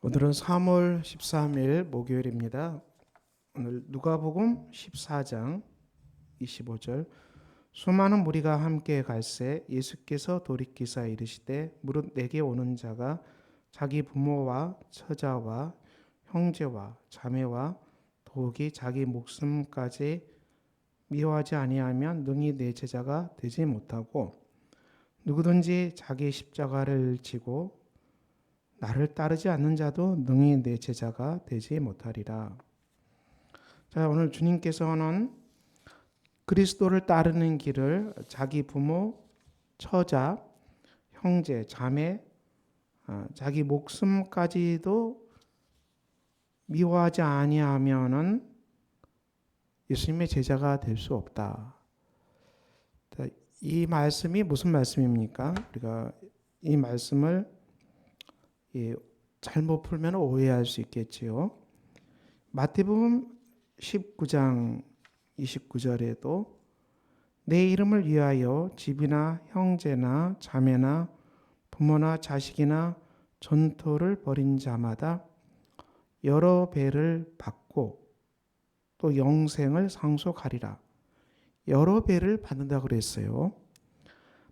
오늘은 3월 13일 목요일입니다. 오늘 누가복음 14장 25절. 수많은 무리가 함께 갈새 예수께서 돌이키사 이르시되 무릇 내게 오는 자가 자기 부모와 처자와 형제와 자매와 더욱이 자기 목숨까지 미워하지 아니하면 능히 내 제자가 되지 못하고, 누구든지 자기 십자가를 지고 나를 따르지 않는 자도 능히 내 제자가 되지 못하리라. 자, 오늘 주님께서는 그리스도를 따르는 길을 자기 부모, 처자, 형제, 자매, 자기 목숨까지도 미워하지 아니하면은 예수님의 제자가 될 수 없다. 이 말씀이 무슨 말씀입니까? 우리가 이 말씀을 잘못 풀면 오해할 수 있겠지요. 마태복음 19장 29절에도 내 이름을 위하여 집이나 형제나 자매나 부모나 자식이나 전토를 벌인 자마다 여러 배를 받고 또 영생을 상속하리라. 여러 배를 받는다고 그랬어요.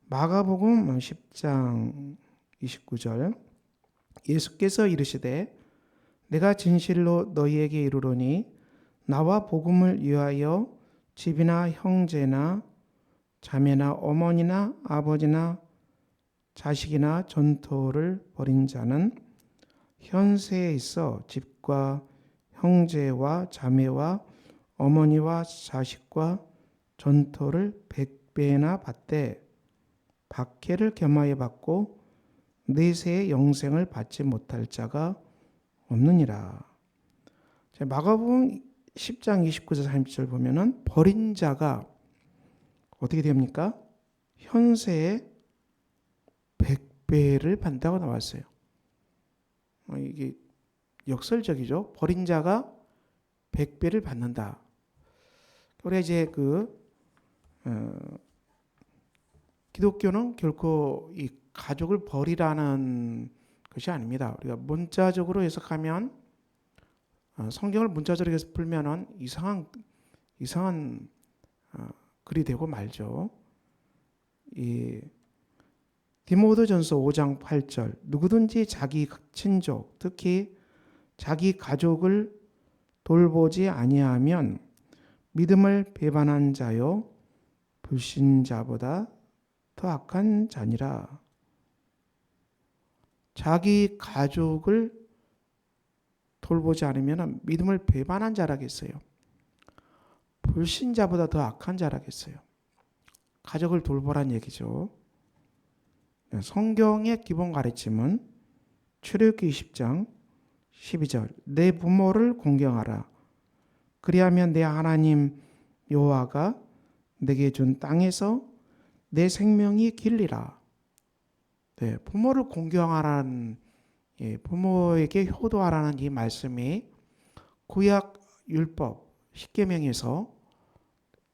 마가복음 10장 29절 예수께서 이르시되 내가 진실로 너희에게 이르노니 나와 복음을 위하여 집이나 형제나 자매나 어머니나 아버지나 자식이나 전토를 벌인 자는 현세에 있어 집과 형제와 자매와 어머니와 자식과 전토를 100배나 받되 박해를 겸하여 받고 내세의 영생을 받지 못할 자가 없느니라. 마가복음 10장 29절 30절 보면은 버린 자가 어떻게 됩니까? 현세에 100배를 받는다고 나왔어요. 이게 역설적이죠. 버린 자가 100배를 받는다. 우리가 이제 기독교는 결코 이 가족을 버리라는 것이 아닙니다. 우리가 문자적으로 해석하면 성경을 문자적으로 해서 풀면은 이상한 글이 되고 말죠. 이 디모데전서 5장 8절 누구든지 자기 친족 특히 자기 가족을 돌보지 아니하면 믿음을 배반한 자요 불신자보다 더 악한 자니라. 자기 가족을 돌보지 않으면 믿음을 배반한 자라겠어요. 불신자보다 더 악한 자라겠어요. 가족을 돌보란 얘기죠. 성경의 기본 가르침은 출애굽기 20장 12절 내 부모를 공경하라. 그리하면 내 하나님 여호와가 내게 준 땅에서 내 생명이 길리라. 네, 부모를 공경하라는, 부모에게 효도하라는 이 말씀이 구약 율법 10계명에서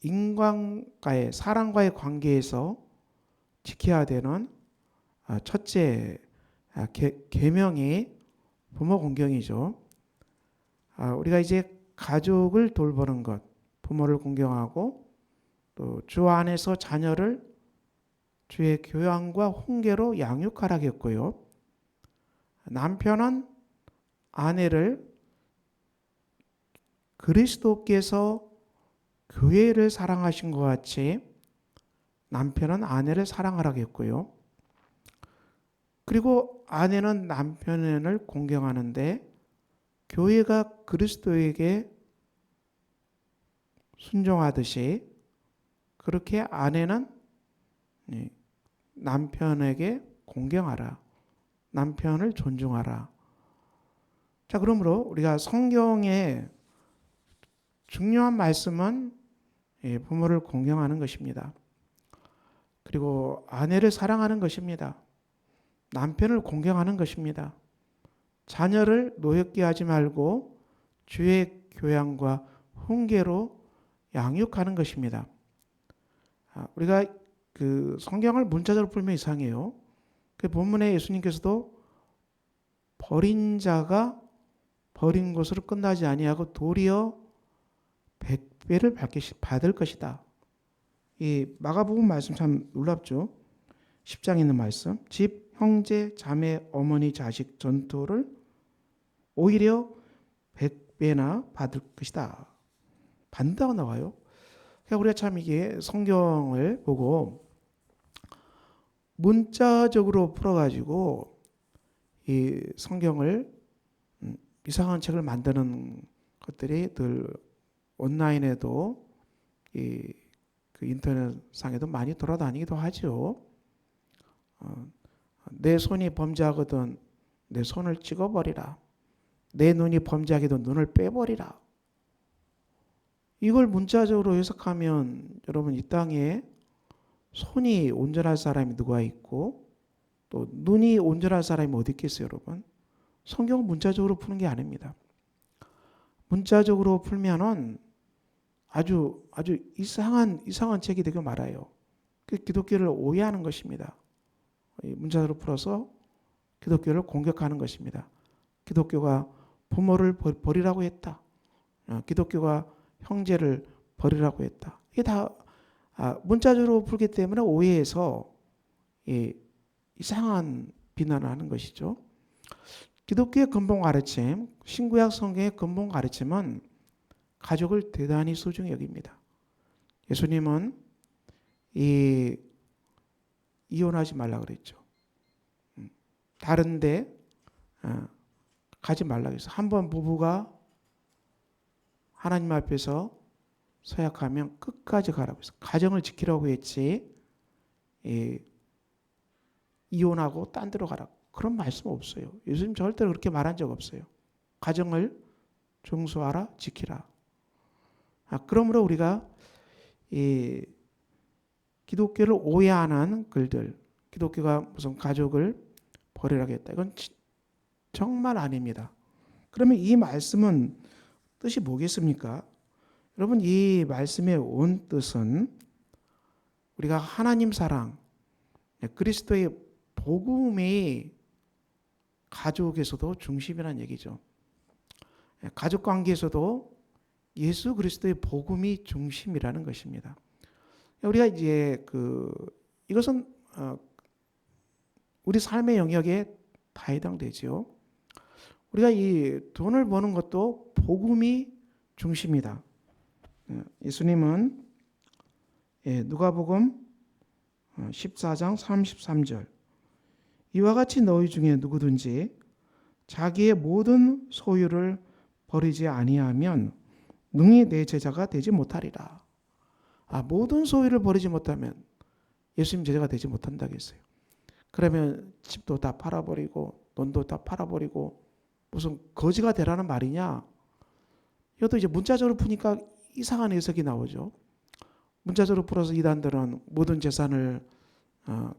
인간과의 사람과의 관계에서 지켜야 되는 첫째 계명이 부모 공경이죠. 우리가 이제 가족을 돌보는 것, 부모를 공경하고 또 주 안에서 자녀를 주의 교양과 훈계로 양육하라고 했고요. 남편은 아내를 그리스도께서 교회를 사랑하신 것 같이 남편은 아내를 사랑하라고 했고요. 그리고 아내는 남편을 공경하는데 교회가 그리스도에게 순종하듯이 그렇게 아내는 남편에게 공경하라. 남편을 존중하라. 자, 그러므로 우리가 성경의 중요한 말씀은 부모를 공경하는 것입니다. 그리고 아내를 사랑하는 것입니다. 남편을 공경하는 것입니다. 자녀를 노엽게 하지 말고 주의 교양과 훈계로 양육하는 것입니다. 우리가 성경을 문자적으로 풀면 이상해요. 그 본문에 예수님께서도 버린 자가 버린 것으로 끝나지 아니하고 도리어 100배를 받을 것이다. 이 마가복음 말씀 참 놀랍죠. 10장에 있는 말씀. 집, 형제, 자매, 어머니, 자식 전토를 오히려 100배나 받을 것이다. 받는다고 나와요. 그러니까 우리가 참 이게 성경을 보고 문자적으로 풀어가지고 이 성경을 이상한 책을 만드는 것들이 늘 온라인에도 그 인터넷상에도 많이 돌아다니기도 하죠. 내 손이 범죄하거든 내 손을 찍어버리라. 내 눈이 범죄하기도 눈을 빼버리라. 이걸 문자적으로 해석하면 여러분 이 땅에 손이 온전할 사람이 누가 있고 또 눈이 온전할 사람이 어디 있겠어요, 여러분? 성경은 문자적으로 푸는 게 아닙니다. 문자적으로 풀면은 아주 이상한 책이 되고 말아요. 그 기독교를 오해하는 것입니다. 문자적으로 풀어서 기독교를 공격하는 것입니다. 기독교가 부모를 버리라고 했다. 기독교가 형제를 버리라고 했다. 이게 다 문자적으로 풀기 때문에 오해해서 이상한 비난을 하는 것이죠. 기독교의 근본 가르침, 신구약 성경의 근본 가르침은 가족을 대단히 소중히 여깁니다. 예수님은 이혼하지 말라 그랬죠. 다른데 가지 말라 그랬어. 한번 부부가 하나님 앞에서 서약하면 끝까지 가라고 했어. 가정을 지키라고 했지 이혼하고 딴 데로 가라고. 그런 말씀 없어요. 예수님 절대로 그렇게 말한 적 없어요. 가정을 정수하라, 지키라. 그러므로 우리가 기독교를 오해하는 글들, 기독교가 무슨 가족을 버리라고 했다. 이건 정말 아닙니다. 그러면 이 말씀은 뜻이 뭐겠습니까? 여러분 이 말씀의 온 뜻은 우리가 하나님 사랑, 그리스도의 복음이 가족에서도 중심이라는 얘기죠. 가족 관계에서도 예수 그리스도의 복음이 중심이라는 것입니다. 우리가 이제 이것은 우리 삶의 영역에 다 해당되죠. 우리가 이 돈을 버는 것도 복음이 중심이다. 예수님은 누가복음 14장 33절 이와 같이 너희 중에 누구든지 자기의 모든 소유를 버리지 아니하면 능히 내 제자가 되지 못하리라. 모든 소유를 버리지 못하면 예수님 제자가 되지 못한다고 했어요. 그러면 집도 다 팔아버리고 돈도 다 팔아버리고 무슨 거지가 되라는 말이냐? 이것도 이제 문자적으로 푸니까 이상한 해석이 나오죠. 문자적으로 풀어서 이단들은 모든 재산을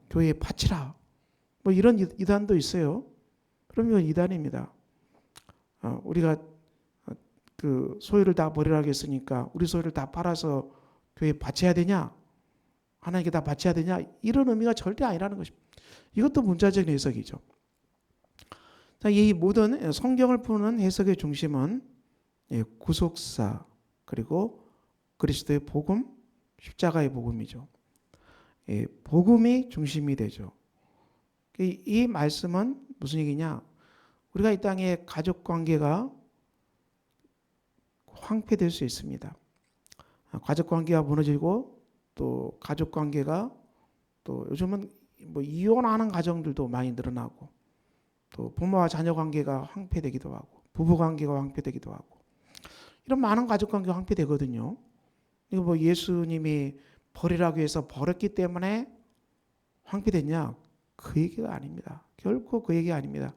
교회에 바치라. 뭐 이런 이단도 있어요. 그러면 이단입니다. 우리가 그 소유를 다 버리라고 했으니까 우리 소유를 다 팔아서 교회에 바쳐야 되냐? 하나님께 다 바쳐야 되냐? 이런 의미가 절대 아니라는 것입니다. 이것도 문자적인 해석이죠. 이 모든 성경을 푸는 해석의 중심은 구속사 그리고 그리스도의 복음, 십자가의 복음이죠. 복음이 중심이 되죠. 이 말씀은 무슨 얘기냐? 우리가 이 땅에 가족 관계가 황폐될 수 있습니다. 가족 관계가 무너지고 또 가족 관계가 또 요즘은 뭐 이혼하는 가정들도 많이 늘어나고 또 부모와 자녀 관계가 황폐되기도 하고 부부 관계가 황폐되기도 하고 이런 많은 가족 관계가 황폐되거든요. 이거 뭐 예수님이 버리라고 해서 버렸기 때문에 황폐됐냐? 그 얘기가 아닙니다. 결코 그 얘기가 아닙니다.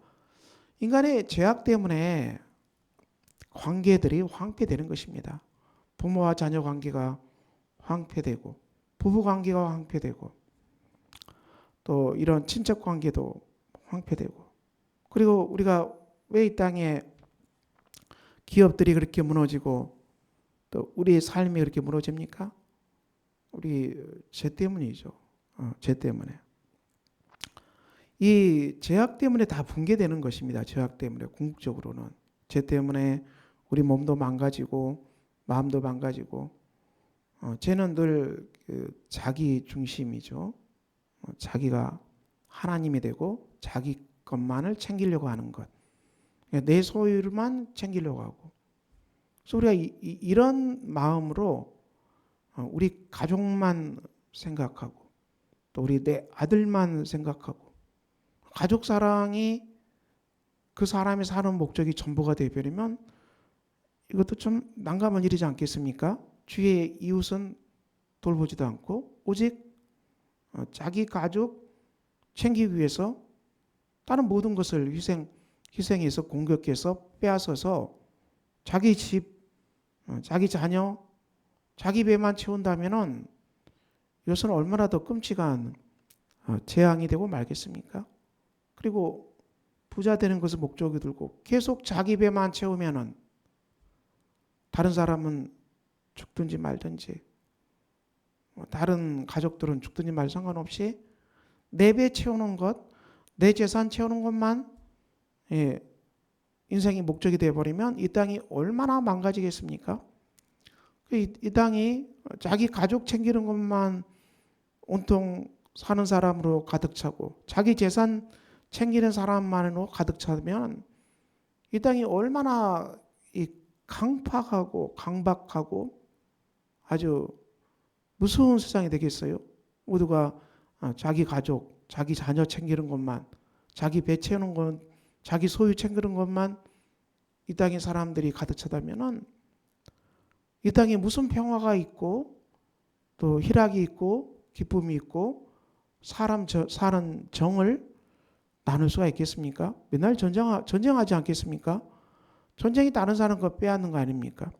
인간의 죄악 때문에 관계들이 황폐되는 것입니다. 부모와 자녀 관계가 황폐되고 부부 관계가 황폐되고 또 이런 친척 관계도 황폐되고 그리고 우리가 왜 이 땅에 기업들이 그렇게 무너지고 또 우리의 삶이 그렇게 무너집니까? 우리 죄 때문이죠. 죄 때문에. 이 죄악 때문에 다 붕괴되는 것입니다. 죄악 때문에 궁극적으로는 죄 때문에 우리 몸도 망가지고 마음도 망가지고 죄는 늘 자기 중심이죠. 자기가 하나님이 되고 자기 것만을 챙기려고 하는 것. 내 소유만 챙기려고 하고. 그래서 우리가 이런 마음으로 우리 가족만 생각하고 또 우리 내 아들만 생각하고 가족 사랑이 그 사람이 사는 목적이 전부가 되어버리면 이것도 좀 난감한 일이지 않겠습니까? 주위의 이웃은 돌보지도 않고 오직 자기 가족 챙기기 위해서 다른 모든 것을 희생해서 공격해서 빼앗아서 자기 집, 자기 자녀, 자기 배만 채운다면은 이것은 얼마나 더 끔찍한 재앙이 되고 말겠습니까? 그리고 부자 되는 것을 목적이 들고 계속 자기 배만 채우면은 다른 사람은 죽든지 말든지 다른 가족들은 죽든지 말 상관없이 내 배 채우는 것, 내 재산 채우는 것만 인생의 목적이 되어버리면 이 땅이 얼마나 망가지겠습니까? 이 땅이 자기 가족 챙기는 것만 온통 사는 사람으로 가득 차고 자기 재산 챙기는 사람만으로 가득 차면 이 땅이 얼마나 강팍하고 강박하고 아주 무서운 세상이 되겠어요. 모두가 자기 가족, 자기 자녀 챙기는 것만, 자기 배 채우는 것, 자기 소유 챙기는 것만 이 땅에 사람들이 가득 차다면은 이 땅에 무슨 평화가 있고 또 희락이 있고 기쁨이 있고 사람 사는 정을 나눌 수가 있겠습니까? 맨날 전쟁하지 않겠습니까? 전쟁이 다른 사람 거 빼앗는 거 아닙니까?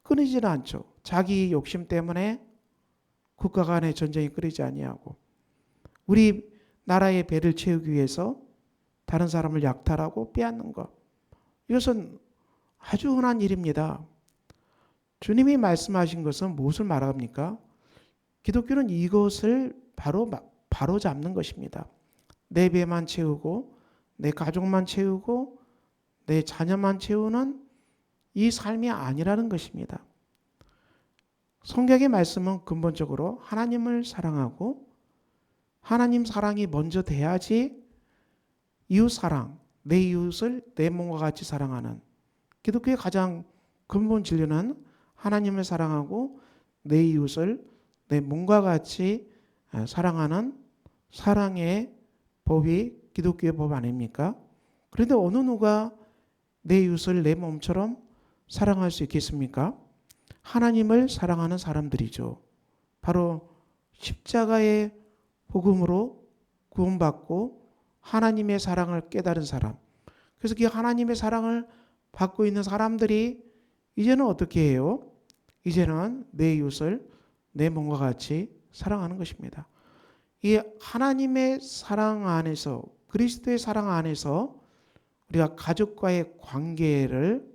끊이지는 않죠. 자기 욕심 때문에 국가 간의 전쟁이 끊이지 아니하고 우리 나라의 배를 채우기 위해서 다른 사람을 약탈하고 빼앗는 것. 이것은 아주 흔한 일입니다. 주님이 말씀하신 것은 무엇을 말합니까? 기독교는 이것을 바로 잡는 것입니다. 내 배만 채우고 내 가족만 채우고 내 자녀만 채우는 이 삶이 아니라는 것입니다. 성경의 말씀은 근본적으로 하나님을 사랑하고 하나님 사랑이 먼저 돼야지 이웃 사랑, 내 이웃을 내 몸과 같이 사랑하는 기독교의 가장 근본 진리는 하나님을 사랑하고 내 이웃을 내 몸과 같이 사랑하는 사랑의 법이 기독교의 법 아닙니까? 그런데 어느 누가 내 이웃을 내 몸처럼 사랑할 수 있겠습니까? 하나님을 사랑하는 사람들이죠. 바로 십자가의 복음으로 구원받고 하나님의 사랑을 깨달은 사람. 그래서 그 하나님의 사랑을 받고 있는 사람들이 이제는 어떻게 해요? 이제는 내 이웃을 내 몸과 같이 사랑하는 것입니다. 이 하나님의 사랑 안에서 그리스도의 사랑 안에서 우리가 가족과의 관계를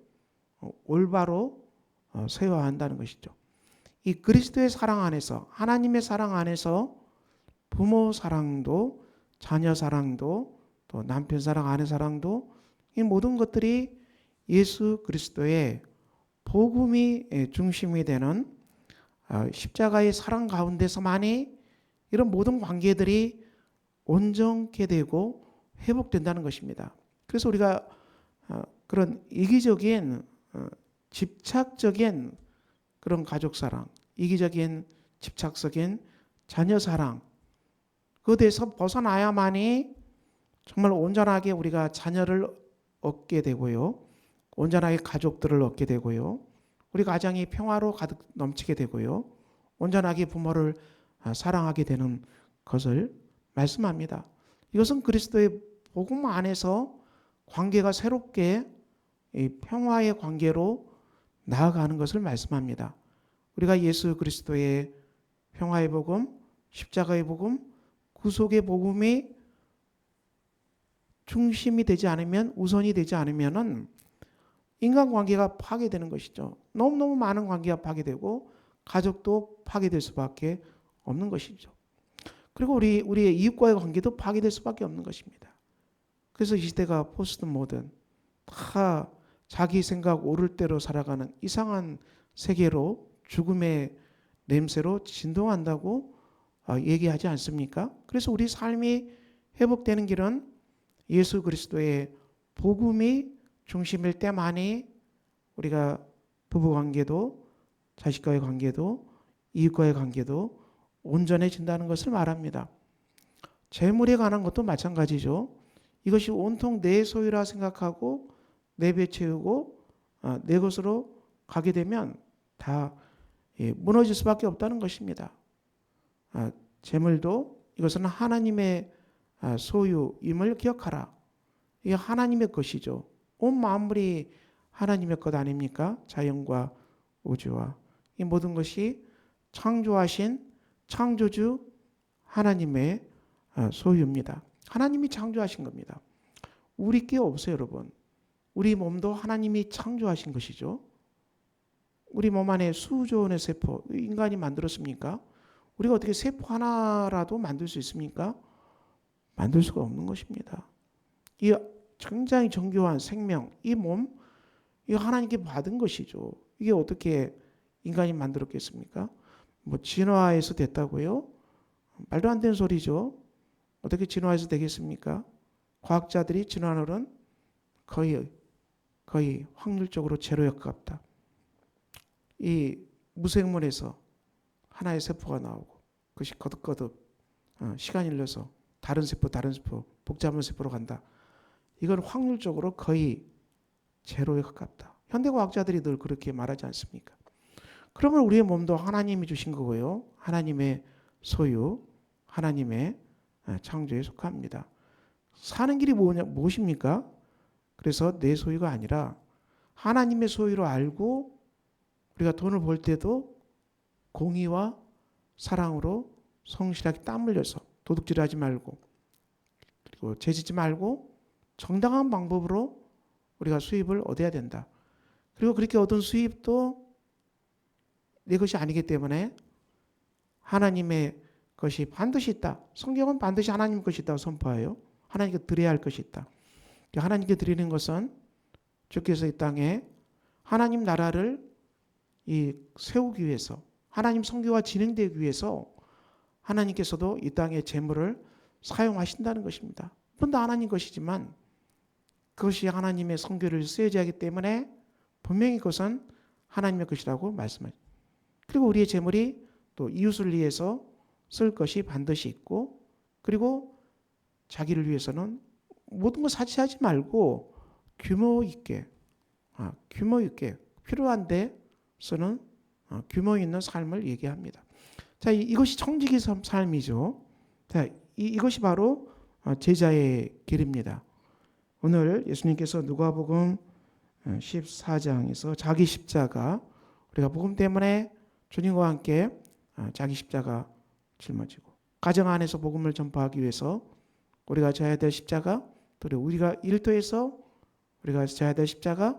올바로 세워야 한다는 것이죠. 이 그리스도의 사랑 안에서 하나님의 사랑 안에서 부모 사랑도 자녀 사랑도 또 남편 사랑 아내 사랑도 이 모든 것들이 예수 그리스도의 복음이 중심이 되는 십자가의 사랑 가운데서만이 이런 모든 관계들이 온전케 되고 회복된다는 것입니다. 그래서 우리가 그런 이기적인 집착적인 그런 가족 사랑, 이기적인 집착적인 자녀 사랑 그것에서 벗어나야만이 정말 온전하게 우리가 자녀를 얻게 되고요. 온전하게 가족들을 얻게 되고요. 우리 가정이 평화로 가득 넘치게 되고요. 온전하게 부모를 사랑하게 되는 것을 말씀합니다. 이것은 그리스도의 복음 안에서 관계가 새롭게 이 평화의 관계로 나아가는 것을 말씀합니다. 우리가 예수 그리스도의 평화의 복음, 십자가의 복음, 구속의 복음이 중심이 되지 않으면 우선이 되지 않으면은 인간관계가 파괴되는 것이죠. 너무너무 많은 관계가 파괴되고 가족도 파괴될 수밖에 없는 것이죠. 그리고 우리의 이웃과의 관계도 파괴될 수밖에 없는 것입니다. 그래서 이 시대가 포스트 모던, 다 자기 생각 오를 대로 살아가는 이상한 세계로 죽음의 냄새로 진동한다고 얘기하지 않습니까? 그래서 우리 삶이 회복되는 길은 예수 그리스도의 복음이 중심일 때만이 우리가 부부관계도 자식과의 관계도 이웃과의 관계도 온전해진다는 것을 말합니다. 재물에 관한 것도 마찬가지죠. 이것이 온통 내 소유라 생각하고 내배채우고 내 것으로 가게 되면 다 무너질 수밖에 없다는 것입니다. 재물도 이것은 하나님의 소유임을 기억하라. 이게 하나님의 것이죠. 온 만물이 하나님의 것 아닙니까? 자연과 우주와 이 모든 것이 창조하신 창조주 하나님의 소유입니다. 하나님이 창조하신 겁니다. 우리 게 없어요, 여러분. 우리 몸도 하나님이 창조하신 것이죠. 우리 몸 안에 수조 원의 세포, 인간이 만들었습니까? 우리가 어떻게 세포 하나라도 만들 수 있습니까? 만들 수가 없는 것입니다. 이 굉장히 정교한 생명, 이 몸, 이거 하나님께 받은 것이죠. 이게 어떻게 인간이 만들었겠습니까? 뭐 진화해서 됐다고요? 말도 안 되는 소리죠. 어떻게 진화해서 되겠습니까? 과학자들이 진화론은 거의 확률적으로 제로에 가깝다. 이 무생물에서 하나의 세포가 나오고 그것이 거듭거듭 시간이 흘러서 다른 세포 복잡한 세포로 간다. 이건 확률적으로 거의 제로에 가깝다. 현대과학자들이 늘 그렇게 말하지 않습니까? 그러면 우리의 몸도 하나님이 주신 거고요. 하나님의 소유, 하나님의 창조에 속합니다. 사는 길이 무엇입니까? 그래서 내 소유가 아니라 하나님의 소유로 알고 우리가 돈을 벌 때도 공의와 사랑으로 성실하게 땀 흘려서 도둑질하지 말고 그리고 죄짓지 말고 정당한 방법으로 우리가 수입을 얻어야 된다. 그리고 그렇게 얻은 수입도 내 것이 아니기 때문에 하나님의 것이 반드시 있다. 성경은 반드시 하나님 것이 있다고 선포해요. 하나님께 드려야 할 것이 있다. 하나님께 드리는 것은 주께서 이 땅에 하나님 나라를 세우기 위해서 하나님 선교가 진행되기 위해서 하나님께서도 이 땅의 재물을 사용하신다는 것입니다. 물론 다 하나님 것이지만 그것이 하나님의 선교를 쓰여져야 하기 때문에 분명히 그것은 하나님의 것이라고 말씀하십니다. 그리고 우리의 재물이 또 이웃을 위해서 쓸 것이 반드시 있고 그리고 자기를 위해서는 모든 걸 사치하지 말고 규모 있게 필요한데 쓰는 규모 있는 삶을 얘기합니다. 자, 이것이 청지기 삶이죠. 자, 이것이 바로 제자의 길입니다. 오늘 예수님께서 누가복음 14장에서 자기 십자가 우리가 복음 때문에 주님과 함께 자기 십자가 짊어지고 가정 안에서 복음을 전파하기 위해서 우리가 져야 될 십자가 또 우리가 일터에서 우리가 져야 될 십자가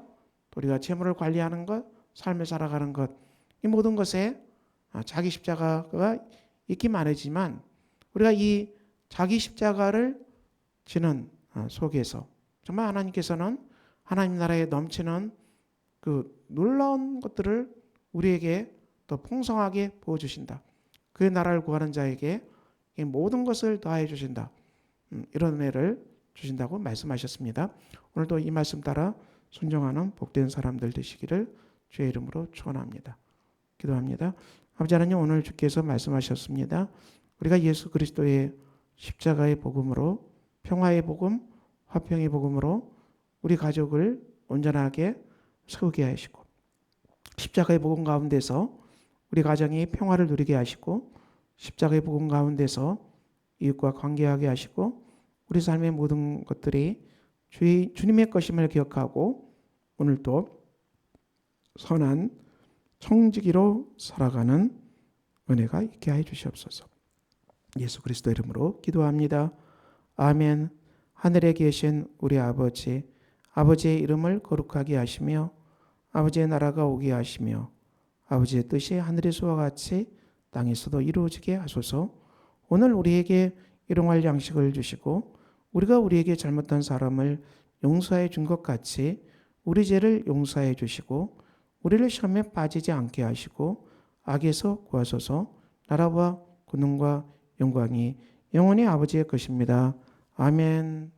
또 우리가 재물을 관리하는 것 삶을 살아가는 것 이 모든 것에 자기 십자가가 있기만 하지만 우리가 이 자기 십자가를 지는 속에서 정말 하나님께서는 하나님 나라에 넘치는 그 놀라운 것들을 우리에게 또 풍성하게 부어주신다. 그의 나라를 구하는 자에게 이 모든 것을 더해 주신다. 이런 은혜를 주신다고 말씀하셨습니다. 오늘도 이 말씀 따라 순종하는 복된 사람들 되시기를 주의 이름으로 축원합니다. 기도합니다. 아버지 하나님 오늘 주께서 말씀하셨습니다. 우리가 예수 그리스도의 십자가의 복음으로 평화의 복음, 화평의 복음으로 우리 가족을 온전하게 세우게 하시고 십자가의 복음 가운데서 우리 가정이 평화를 누리게 하시고 십자가의 복음 가운데서 이웃과 관계하게 하시고 우리 삶의 모든 것들이 주님의 것임을 기억하고 오늘도 선한 청지기로 살아가는 은혜가 있게 해 주시옵소서. 예수 그리스도 이름으로 기도합니다. 아멘. 하늘에 계신 우리 아버지, 아버지의 이름을 거룩하게 하시며 아버지의 나라가 오게 하시며 아버지의 뜻이 하늘에서와 같이 땅에서도 이루어지게 하소서. 오늘 우리에게 일용할 양식을 주시고 우리가 우리에게 잘못한 사람을 용서해 준 것 같이 우리 죄를 용서해 주시고 우리를 시험에 빠지지 않게 하시고 악에서 구하소서. 나라와 권능과 영광이 영원히 아버지의 것입니다. 아멘.